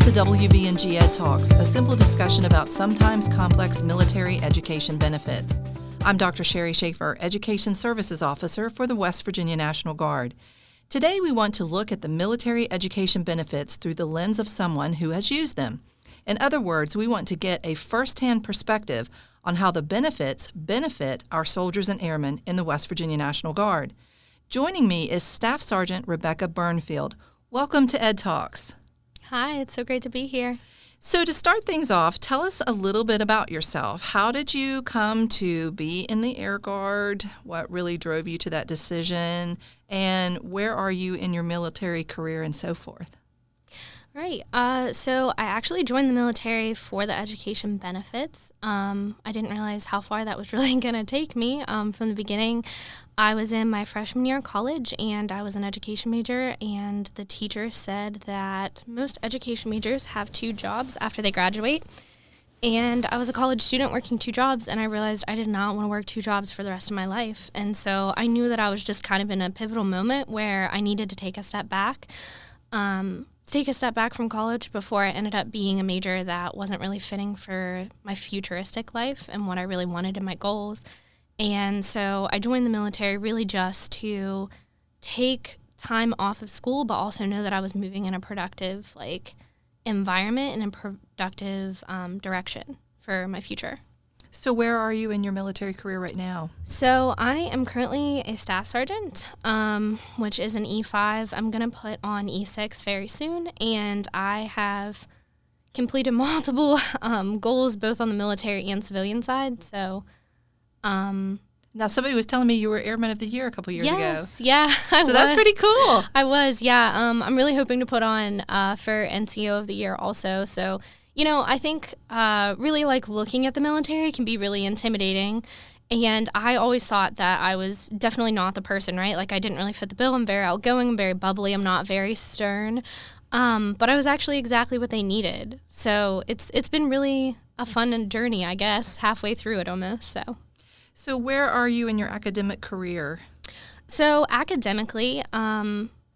to WVNG Ed Talks, a simple discussion about sometimes complex military education benefits. I'm Dr. Sherri Shafer, Education Services Officer for the West Virginia National Guard. Today we want to look at the military education benefits through the lens of someone who has used them. In other words, we want to get a first-hand perspective on how the benefits benefit our soldiers and airmen in the West Virginia National Guard. Joining me is Staff Sergeant Rebecca Burnfield. Welcome to Ed Talks. Hi, it's so great to be here. So to start things off, tell us a little bit about yourself. How did you come to be in the Air Guard? What really drove you to that decision? And where are you in your military career and so forth? Right. So I actually joined the military for the education benefits. I didn't realize how far that was really going to take me from the beginning. I was in my freshman year of college, and I was an education major, and the teacher said that most education majors have 2 jobs after they graduate. And I was a college student working 2 jobs, and I realized I did not want to work 2 jobs for the rest of my life. And so I knew that I was just kind of in a pivotal moment where I needed to take a step back. From college before I ended up being a major that wasn't really fitting for my futuristic life and what I really wanted in my goals. And so I joined the military really just to take time off of school, but also know that I was moving in a productive environment and a productive direction for my future. So where are you in your military career right now? So I am currently a staff sergeant, which is an E5. I'm going to put on E6 very soon, and I have completed multiple goals both on the military and civilian side. So, now somebody was telling me you were Airman of the Year a couple years ago. Yes, yeah, I was. So that's pretty cool. I was, yeah. I'm really hoping to put on for NCO of the Year also. So, I think really looking at the military can be really intimidating. And I always thought that I was definitely not the person, right? I didn't really fit the bill. I'm very outgoing. I'm very bubbly. I'm not very stern. But I was actually exactly what they needed. So it's been really a fun journey, I guess, halfway through it almost. So where are you in your academic career? So academically,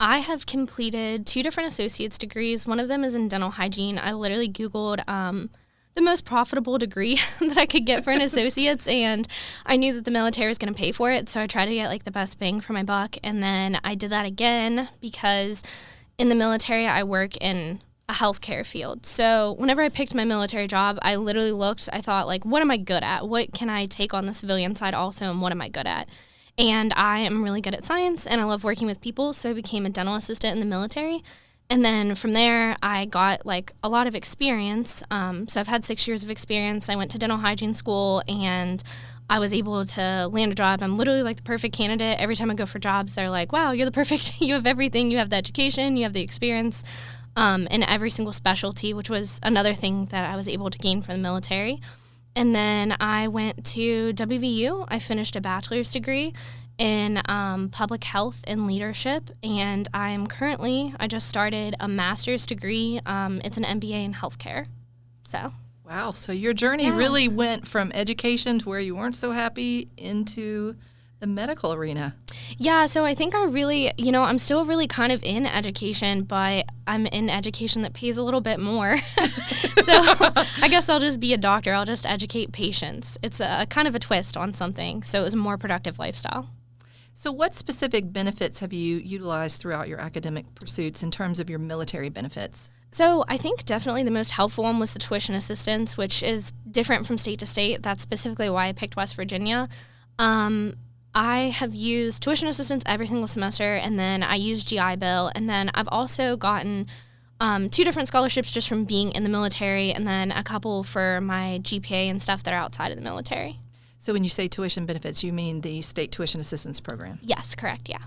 I have completed 2 different associate's degrees. One of them is in dental hygiene. I literally Googled the most profitable degree that I could get for an associate's, and I knew that the military was going to pay for it, so I tried to get the best bang for my buck. And then I did that again because in the military I work in a healthcare field. So whenever I picked my military job, I literally looked, I thought, what am I good at? What can I take on the civilian side also, and what am I good at? And I am really good at science, and I love working with people, so I became a dental assistant in the military. And then from there, I got, a lot of experience. So I've had 6 years of experience. I went to dental hygiene school, and I was able to land a job. I'm literally, the perfect candidate. Every time I go for jobs, they're like, wow, you're the perfect, you have everything. You have the education, you have the experience in every single specialty, which was another thing that I was able to gain from the military. And then I went to WVU. I finished a bachelor's degree in public health and leadership, and I just started a master's degree. It's an MBA in healthcare. So. Wow. So your journey really went from education to where you weren't so happy into the medical arena. Yeah, so I think I really, I'm still really kind of in education, but I'm in education that pays a little bit more. So I guess I'll just be a doctor. I'll just educate patients. It's a kind of a twist on something. So it was a more productive lifestyle. So what specific benefits have you utilized throughout your academic pursuits in terms of your military benefits? So I think definitely the most helpful one was the tuition assistance, which is different from state to state. That's specifically why I picked West Virginia. I have used tuition assistance every single semester, and then I used GI Bill, and then I've also gotten 2 different scholarships just from being in the military, and then a couple for my GPA and stuff that are outside of the military. So when you say tuition benefits, you mean the state tuition assistance program? Yes, correct, yeah.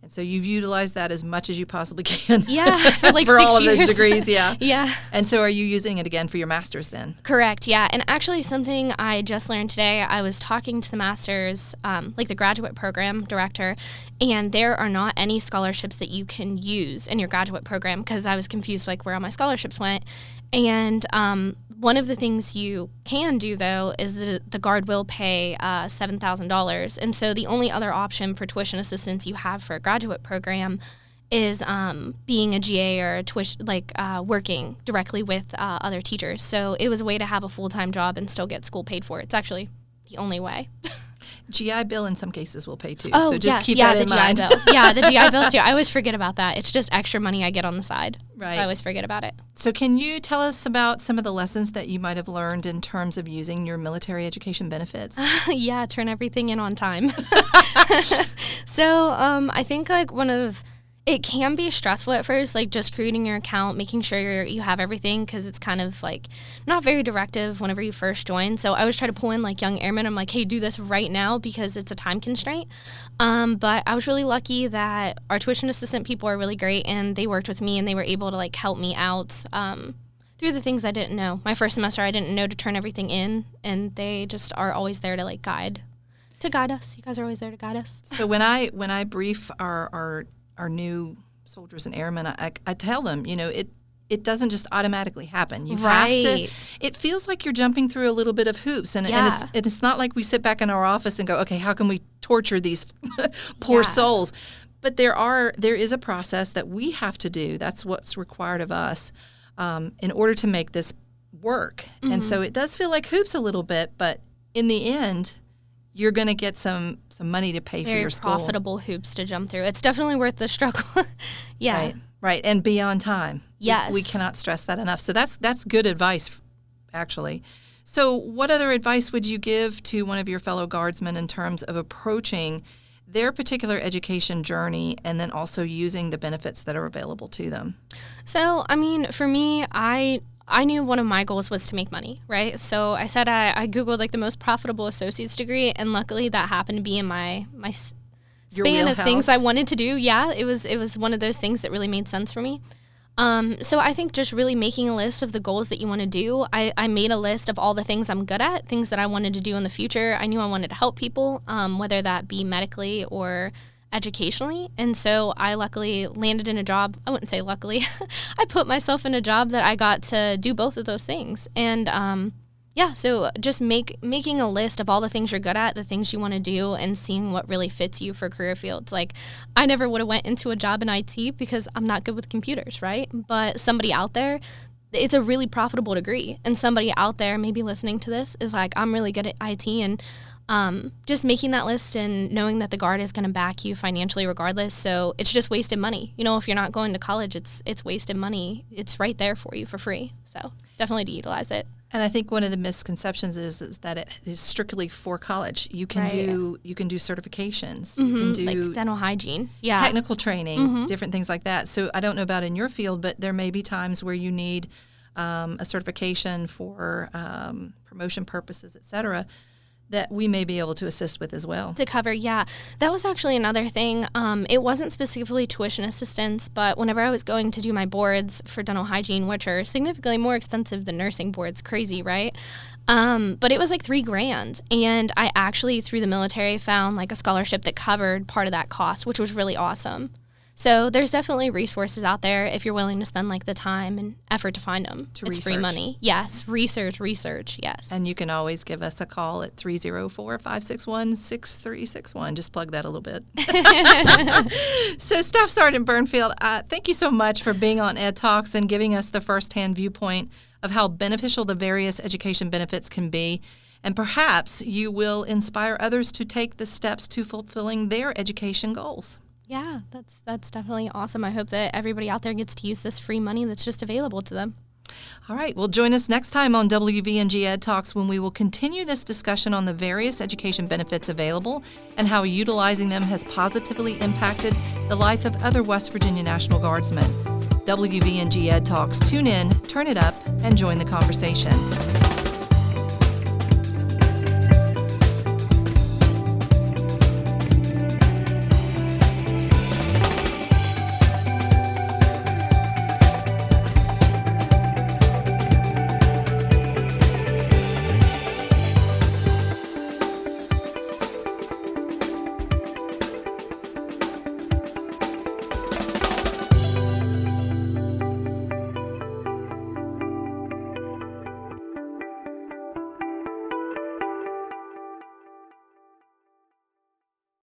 And so you've utilized that as much as you possibly can. Yeah, for for 6 all of years. those degrees, yeah. Yeah. And so are you using it again for your master's then? Correct, yeah. And actually something I just learned today, I was talking to the master's, the graduate program director, and there are not any scholarships that you can use in your graduate program because I was confused where all my scholarships went. And one of the things you can do, though, is the Guard will pay $7,000. And so the only other option for tuition assistance you have for a graduate program is being a GA or a tuition, working directly with other teachers. So it was a way to have a full-time job and still get school paid for. It's actually the only way. GI Bill in some cases will pay too. Oh, so just yes. keep that in GI mind. Bill. Yeah, the GI Bills too. I always forget about that. It's just extra money I get on the side. Right. So I always forget about it. So can you tell us about some of the lessons that you might have learned in terms of using your military education benefits? Yeah, turn everything in on time. So I think it can be stressful at first, like just creating your account, making sure you have everything, because it's kind of like not very directive whenever you first join. So I always try to pull in like young airmen. I'm like, hey, do this right now because it's a time constraint. But I was really lucky that our tuition assistant people are really great, and they worked with me and they were able to like help me out through the things I didn't know. My first semester, I didn't know to turn everything in, and they just are always there to like guide us. You guys are always there to guide us. So when I brief our new soldiers and airmen, I tell them, it doesn't just automatically happen. You have to. It feels like you're jumping through a little bit of hoops, and it's not like we sit back in our office and go, okay, how can we torture these poor souls? But there is a process that we have to do. That's what's required of us in order to make this work. Mm-hmm. And so it does feel like hoops a little bit, but in the end, you're going to get some money to pay for your school. Very profitable hoops to jump through. It's definitely worth the struggle. Yeah. Right. And be on time. Yes. We cannot stress that enough. So that's good advice, actually. So what other advice would you give to one of your fellow guardsmen in terms of approaching their particular education journey and then also using the benefits that are available to them? So, I mean, for me, I knew one of my goals was to make money, right? So I said I Googled like the most profitable associate's degree, and luckily that happened to be in my span of things I wanted to do. Yeah, it was one of those things that really made sense for me. So I think just really making a list of the goals that you want to do. I made a list of all the things I'm good at, things that I wanted to do in the future. I knew I wanted to help people, whether that be medically or educationally. And so I luckily landed in a job. I wouldn't say luckily. I put myself in a job that I got to do both of those things. And so just making a list of all the things you're good at, the things you want to do, and seeing what really fits you for career fields. Like, I never would have went into a job in IT because I'm not good with computers, right? But somebody out there, it's a really profitable degree. And somebody out there maybe listening to this is like, I'm really good at IT, and just making that list and knowing that the Guard is going to back you financially regardless. So it's just wasted money. If you're not going to college, it's wasted money. It's right there for you for free. So definitely to utilize it. And I think one of the misconceptions is that it is strictly for college. You can do certifications. Mm-hmm. You can do like dental hygiene, technical training, different things like that. So I don't know about in your field, but there may be times where you need a certification for promotion purposes, et cetera, that we may be able to assist with as well. To cover, yeah. That was actually another thing. It wasn't specifically tuition assistance, but whenever I was going to do my boards for dental hygiene, which are significantly more expensive than nursing boards, crazy, right? But it was like $3,000. And I actually, through the military, found like a scholarship that covered part of that cost, which was really awesome. So there's definitely resources out there if you're willing to spend like the time and effort to find them. It's free money. Yes. Research. Yes. And you can always give us a call at 304-561-6361. Just plug that a little bit. So Staff Sergeant Burnfield, thank you so much for being on Ed Talks and giving us the firsthand viewpoint of how beneficial the various education benefits can be. And perhaps you will inspire others to take the steps to fulfilling their education goals. Yeah, that's definitely awesome. I hope that everybody out there gets to use this free money that's just available to them. All right. Well, join us next time on WVNG Ed Talks when we will continue this discussion on the various education benefits available and how utilizing them has positively impacted the life of other West Virginia National Guardsmen. WVNG Ed Talks. Tune in, turn it up, and join the conversation.